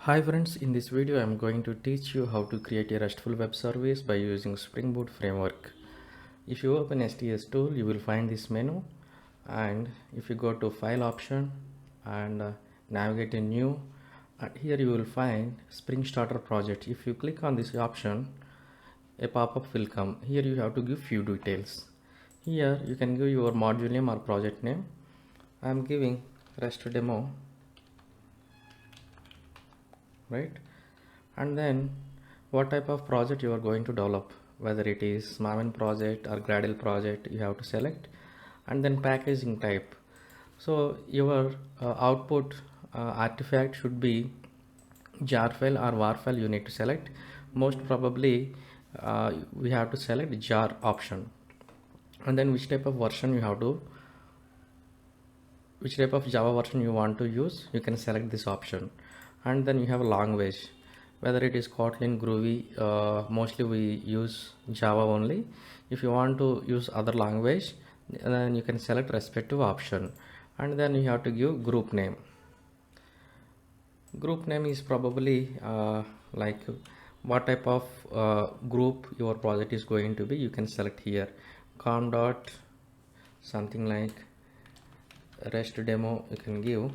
Hi friends, in this video I am going to teach you how to create a RESTful web service by using Spring Boot framework. If you open STS tool, you will find this menu, and if you go to file option and navigate in new, and here you will find Spring Starter project. If you click on this option, a pop-up will come. Here you have to give few details. Here you can give your module name or project name. I am giving REST demo, right? And then what type of project you are going to develop, whether it is Maven project or Gradle project, you have to select, and then packaging type. So your output artifact should be jar file or war file. You need to select. Most probably we have to select jar option, and then which type of version you have to, which type of Java version you want to use, you can select this option. And then you have a language, whether it is Kotlin, Groovy. Mostly we use Java only. If you want to use other language, then you can select respective option. And then you have to give group name. Group name is probably like what type of group your project is going to be. You can select here com dot something like rest demo you can give,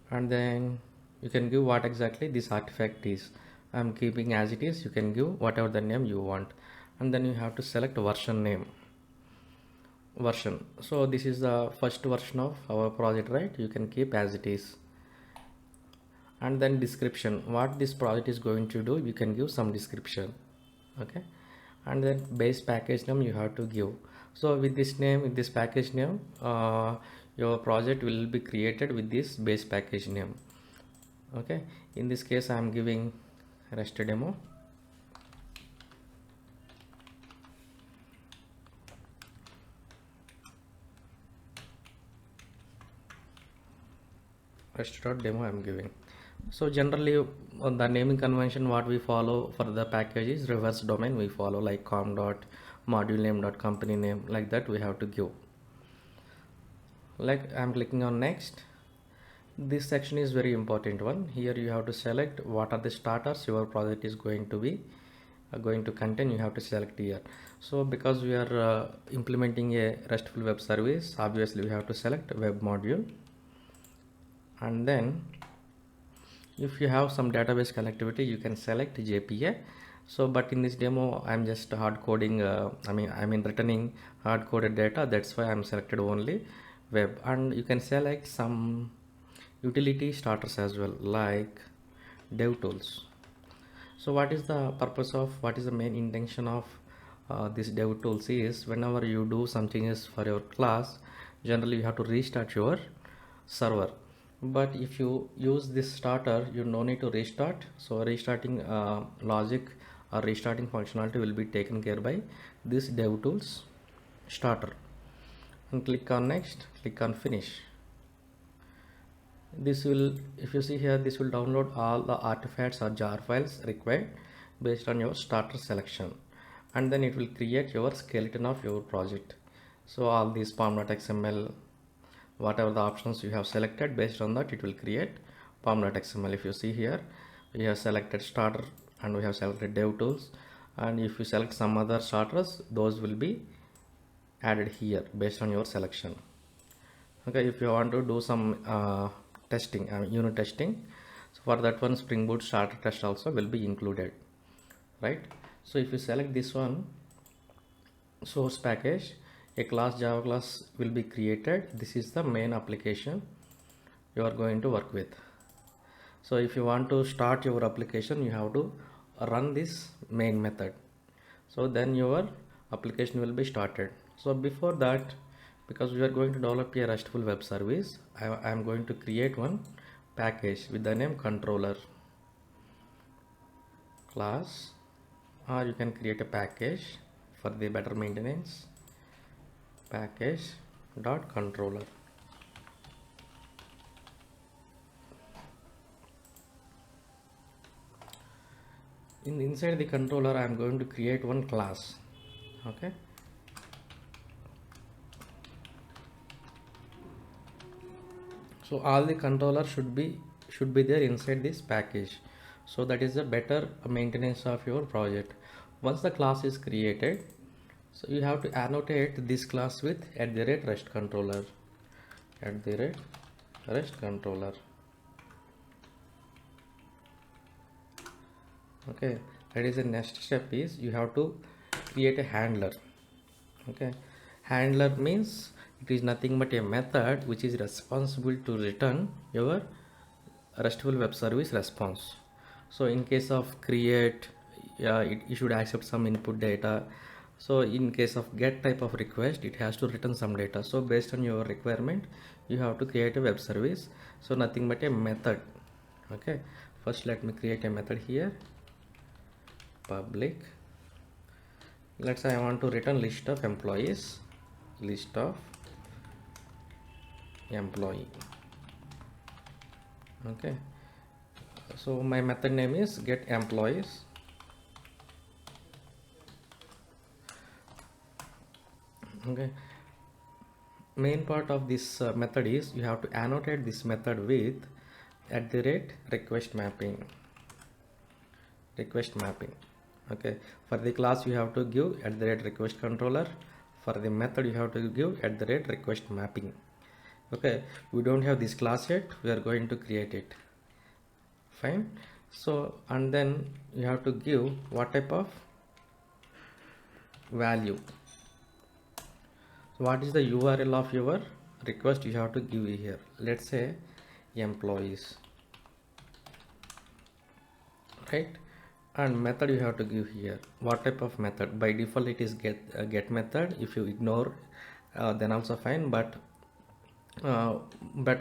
and then you can give what exactly this artifact is. I'm keeping as it is. You can give whatever the name you want, and then you have to select version name. Version, so this is the first version of our project, right? You can keep as it is. And then description, what this project is going to do, you can give some description. Okay, and then base package name you have to give. So with this name, with this package name, your project will be created with this base package name. Okay, in this case I am giving rest demo. Rest.demo I am giving. So generally on the naming convention what we follow for the package is reverse domain we follow, like com dot module name dot company name, like that we have to give. Like I'm clicking on next. This section is very important one. Here you have to select what are the starters your project is going to be going to contain. You have to select here. So because we are implementing a RESTful web service, obviously we have to select web module. And then if you have some database connectivity, you can select JPA. So but in this demo I'm just hard coding, I mean returning hard coded data, that's why I'm selected only web. And you can select some utility starters as well, like dev tools. So what is the purpose of, what is the main intention of this dev tools is, whenever you do something is for your class, generally you have to restart your server. But if you use this starter, you no need to restart. So restarting logic or restarting functionality will be taken care by this dev tools starter. And click on next, click on finish. This will, if you see here, this will download all the artifacts or jar files required based on your starter selection, and then it will create your skeleton of your project. So all these pom.xml, whatever the options you have selected, based on that it will create pom.xml. If you see here, we have selected starter and we have selected dev tools, and if you select some other starters, those will be added here based on your selection. Okay, if you want to do some testing, unit testing, so for that one Spring Boot starter test also will be included, right? So if you select this one, source package, a class Java class will be created. This is the main application you are going to work with. So if you want to start your application, you have to run this main method, so then your application will be started. So before that, because we are going to develop a RESTful web service, I am going to create one package with the name controller class, or you can create a package for the better maintenance, package dot controller. Inside the controller I am going to create one class. Okay, so all the controllers should be should be there inside this package. So that is a better maintenance of your project. Once the class is created, so you have to annotate this class with @rest controller, @rest controller. Okay, that is the next step is you have to create a handler. Okay, handler means it is nothing but a method which is responsible to return your RESTful web service response. So in case of create, it should accept some input data. So in case of get type of request, it has to return some data. So based on your requirement, you have to create a web service. So nothing but a method. Okay, first let me create a method here, public. Let's say I want to return list of employees, list of employee. Okay, so my method name is get employees. Okay, main part of this method is you have to annotate this method with @request mapping. Okay, for the class you have to give @request controller. For the method you have to give @request mapping. Okay, we don't have this class yet, we are going to create it. Fine. So and then you have to give what type of value. So what is the URL of your request? You have to give here. Let's say employees, right? And method you have to give here. What type of method? By default it is get method. If you ignore, then also fine. But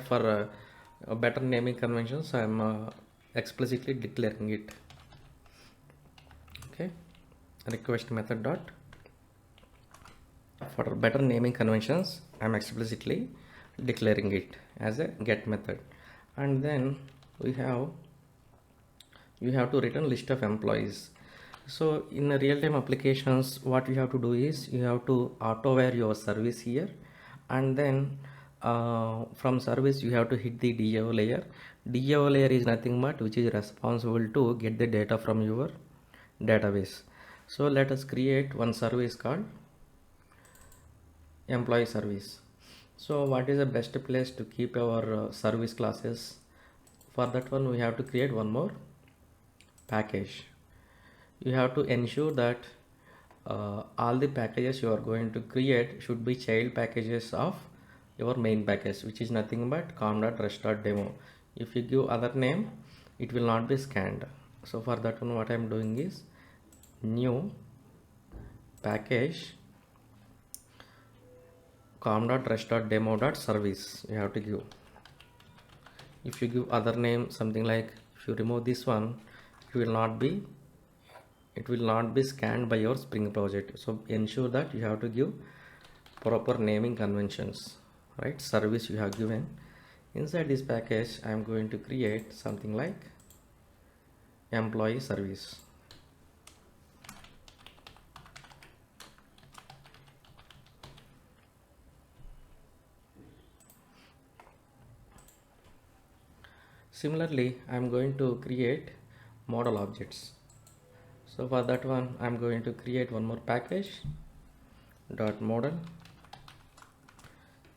for better naming conventions, I am explicitly declaring it. Okay, request method dot. For better naming conventions, I am explicitly declaring it as a get method. And then you have to return list of employees. So in real-time applications, what you have to do is you have to auto-wire your service here, and then from service you have to hit the DAO layer. DAO layer is nothing but which is responsible to get the data from your database. So let us create one service called employee service. So what is the best place to keep our service classes? For that one we have to create one more package. You have to ensure that all the packages you are going to create should be child packages of your main package, which is nothing but com.rest.demo. If you give other name, it will not be scanned. So for that one what I am doing is new package com.rest.demo.service you have to give. If you give other name, something like, if you remove this one, it will not be scanned by your Spring project. So ensure that you have to give proper naming conventions, right? Service you have given. Inside this package I am going to create something like employee service. Similarly, I am going to create model objects. So for that one I am going to create one more package dot model.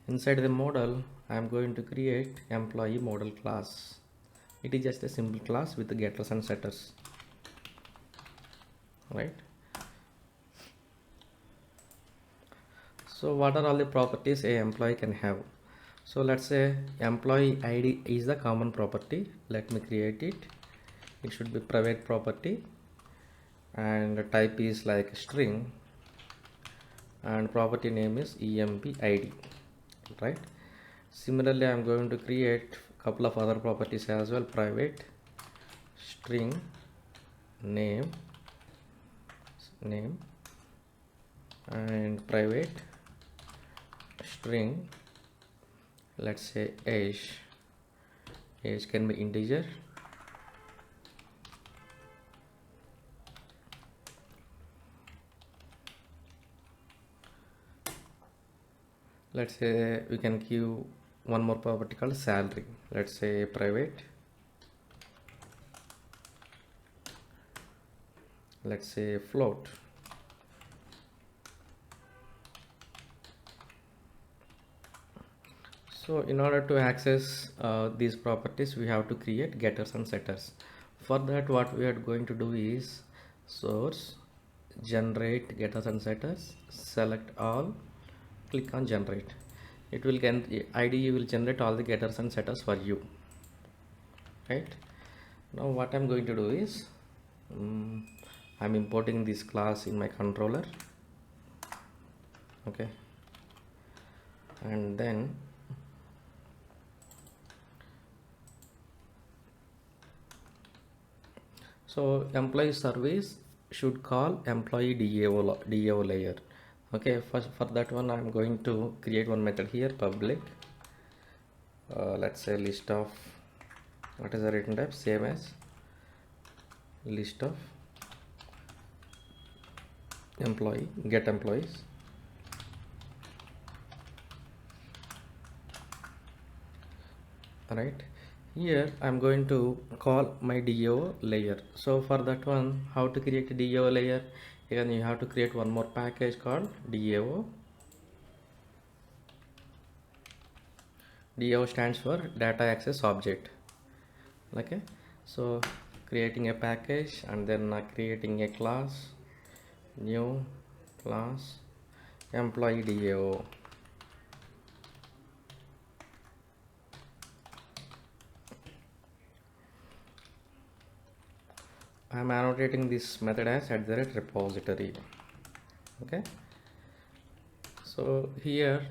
Inside the model I am going to create employee model class. It is just a simple class with the getters and setters, right? So what are all the properties a employee can have? So let's say employee ID is the common property. Let me create it. It should be private property, and the type is like string, and property name is emp id, right? Similarly I am going to create a couple of other properties as well. Private string name and private string, let's say age can be integer. Let's say we can give one more property called salary. Let's say private let's say float. So in order to access these properties, we have to create getters and setters. For that, what we are going to do is source, generate getters and setters, select all, click on generate. It will get IDE will generate all the getters and setters for you. Right now, what I'm going to do is I'm importing this class in my controller. Okay, and then so employee service should call employee DAO layer. Okay, first for that one I'm going to create one method here, public let's say list of, what is the return type, same as list of employee, get employees. Right here I'm going to call my DAO layer. So for that one, how to create a DAO layer? Again, you have to create one more package called DAO. DAO stands for data access object. Okay, so creating a package and then creating a class, new class, employee DAO. I am annotating this method as @repository. Okay, so here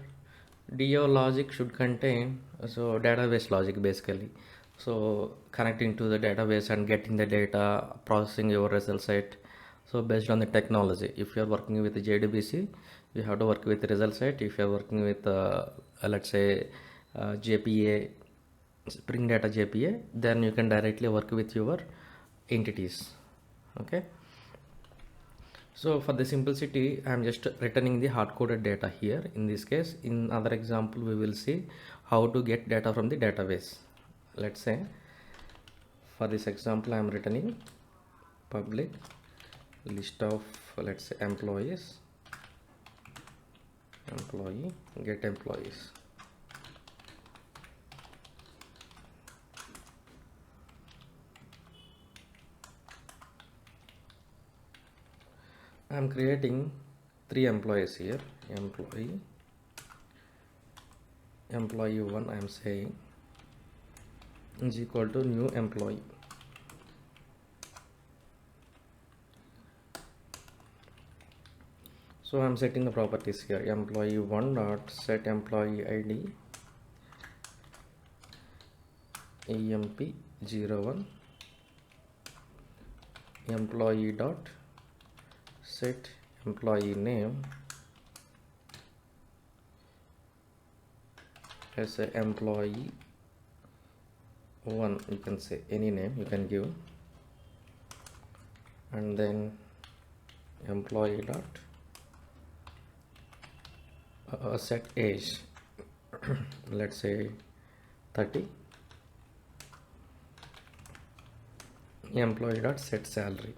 DAO logic should contain database logic basically. So connecting to the database and getting the data, processing your result set. So based on the technology, if you are working with the JDBC, you have to work with the result set. If you are working with let's say JPA, Spring Data JPA, then you can directly work with your entities. Okay, so for the simplicity, I am just returning the hard-coded data here. In this case, in other example, we will see how to get data from the database. Let's say for this example, I am returning public list of, let's say, employees, employee, get employees. I am creating 3 employees here. Employee 1 I am saying is equal to new employee. So I am setting the properties here. Employee 1 dot set employee ID emp01, employee dot set employee name as a employee 1, you can say any name you can give, and then employee dot set age let's say 30, employee dot set salary,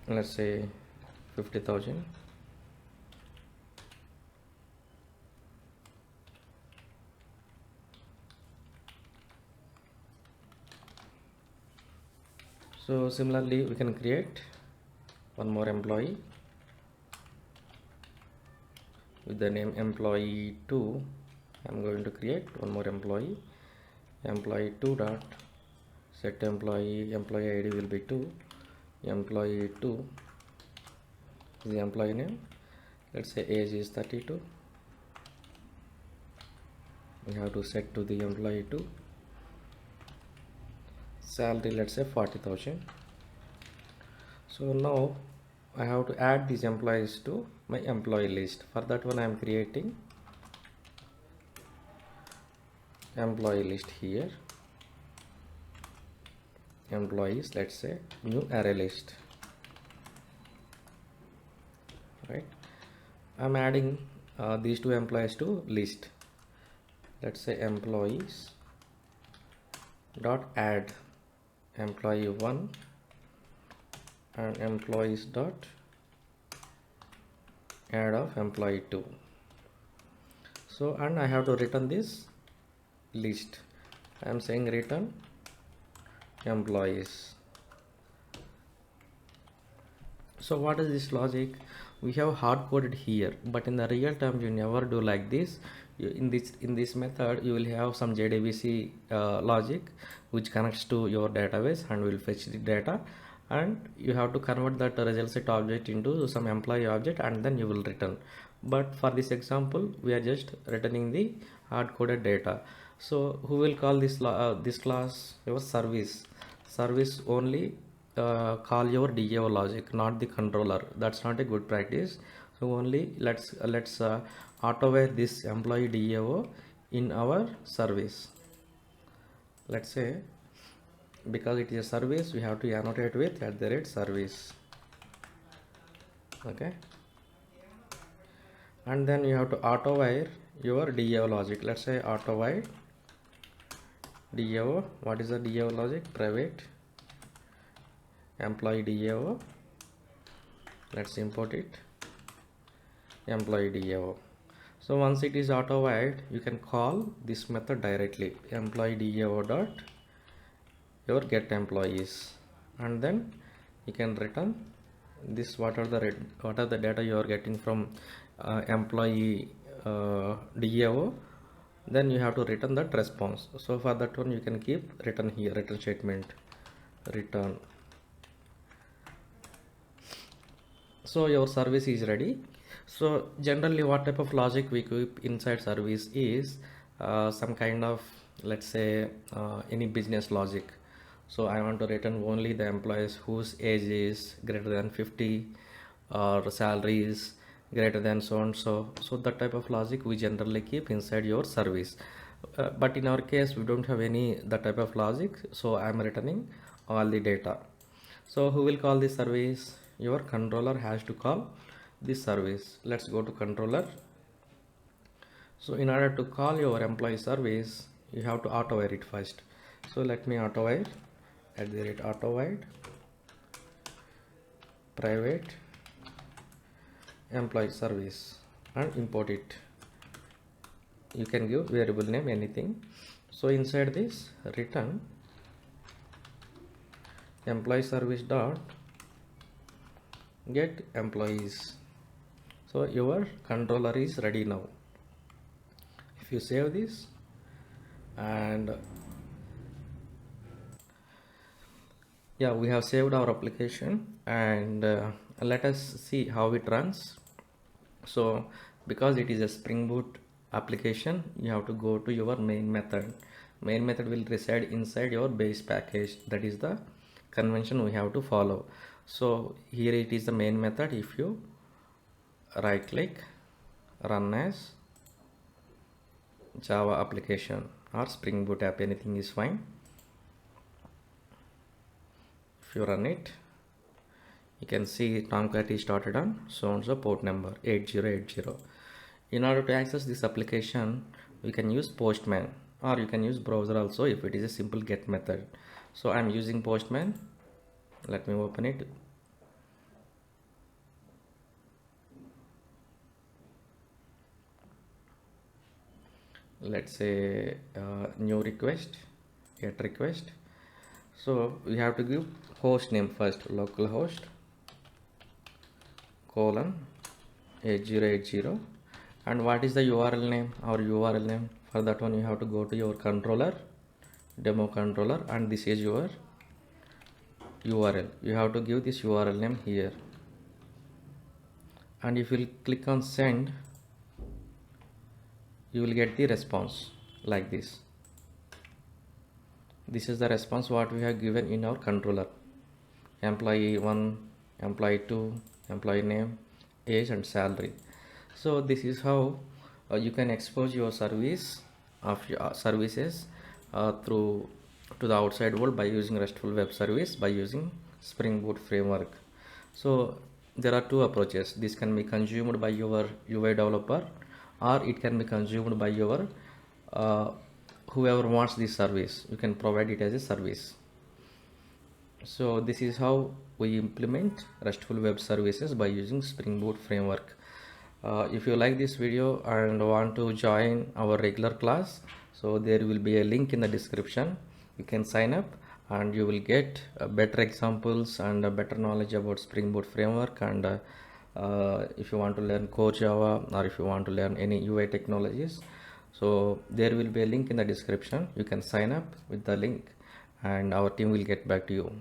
let's say 50,000, so similarly we can create one more employee with the name employee 2. I'm going to create one more employee 2 dot set employee ID will be 2, employee 2 is the employee name, let's say age is 32, we have to set to the employee 2, salary let's say 40,000. So now I have to add these employees to my employee list. For that one I am creating employee list here, employees, let's say new array list. Right, I'm adding these 2 employees to list. Let's say employees dot add employee 1 and employees dot add of employee 2. So, and I have to return this list. I am saying return employees. So what is this logic? We have hard coded here, but in the real time you never do like this. In this method you will have some JDBC logic which connects to your database and will fetch the data, and you have to convert that result set object into some employee object and then you will return. But for this example we are just returning the hard coded data. So who will call this class? Your service only call your DAO logic, not the controller. That's not a good practice. So only let's auto-wire this employee DAO in our service. Let's say because it is a service, we have to annotate with @service. Okay, and then you have to auto-wire your DAO logic. Let's say auto-wire DAO. What is the DAO logic? Private employee DAO. Let's import it, employee DAO. So once it is auto-wired, you can call this method directly, employee DAO dot your get employees, and then you can return this. What are the data you are getting from employee DAO? Then you have to return that response. So for that one you can keep return here, return statement, return. So your service is ready. So generally what type of logic we keep inside service is some kind of, let's say any business logic. So I want to return only the employees whose age is greater than 50 or salary is greater than so and so. So that type of logic we generally keep inside your service. But in our case we don't have any that type of logic, so I am returning all the data. So who will call this service? Your controller has to call this service. Let's go to controller. So in order to call your employee service, you have to auto-wire it first. So let me auto-wire @auto-wire private employee service and import it. You can give variable name, anything. So inside this return employee service dot get employees. So your controller is ready now. If you save this, and yeah, we have saved our application, and let us see how it runs. So because it is a Spring Boot application, you have to go to your main method. Main method will reside inside your base package. That is the convention we have to follow. So here it is the main method. If you right click, run as Java application or Spring Boot app, anything is fine. If you run it, you can see Tomcat is started on so and so port number 8080. In order to access this application, we can use Postman, or you can use browser also if it is a simple get method. So I'm using Postman. Let me open it. Let's say new request, get request. So we have to give host name first, localhost colon 8080, and what is the URL name? Our URL name, for that one you have to go to your controller, demo controller, and this is your URL. You have to give this URL name here, and if you click on send, you will get the response like this. This is the response what we have given in our controller: employee 1, employee 2, employee name, age, and salary. So this is how you can expose your service of your services through to the outside world by using RESTful web service, by using Spring Boot framework. So there are two approaches. This can be consumed by your UI developer, or it can be consumed by your whoever wants this service. You can provide it as a service. So this is how we implement RESTful web services by using Spring Boot framework. If you like this video and want to join our regular class, so there will be a link in the description. You can sign up and you will get better examples and better knowledge about Spring Boot framework. And if you want to learn core Java, or if you want to learn any UI technologies, so there will be a link in the description. You can sign up with the link and our team will get back to you.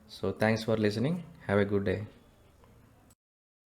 So thanks for listening. Have a good day.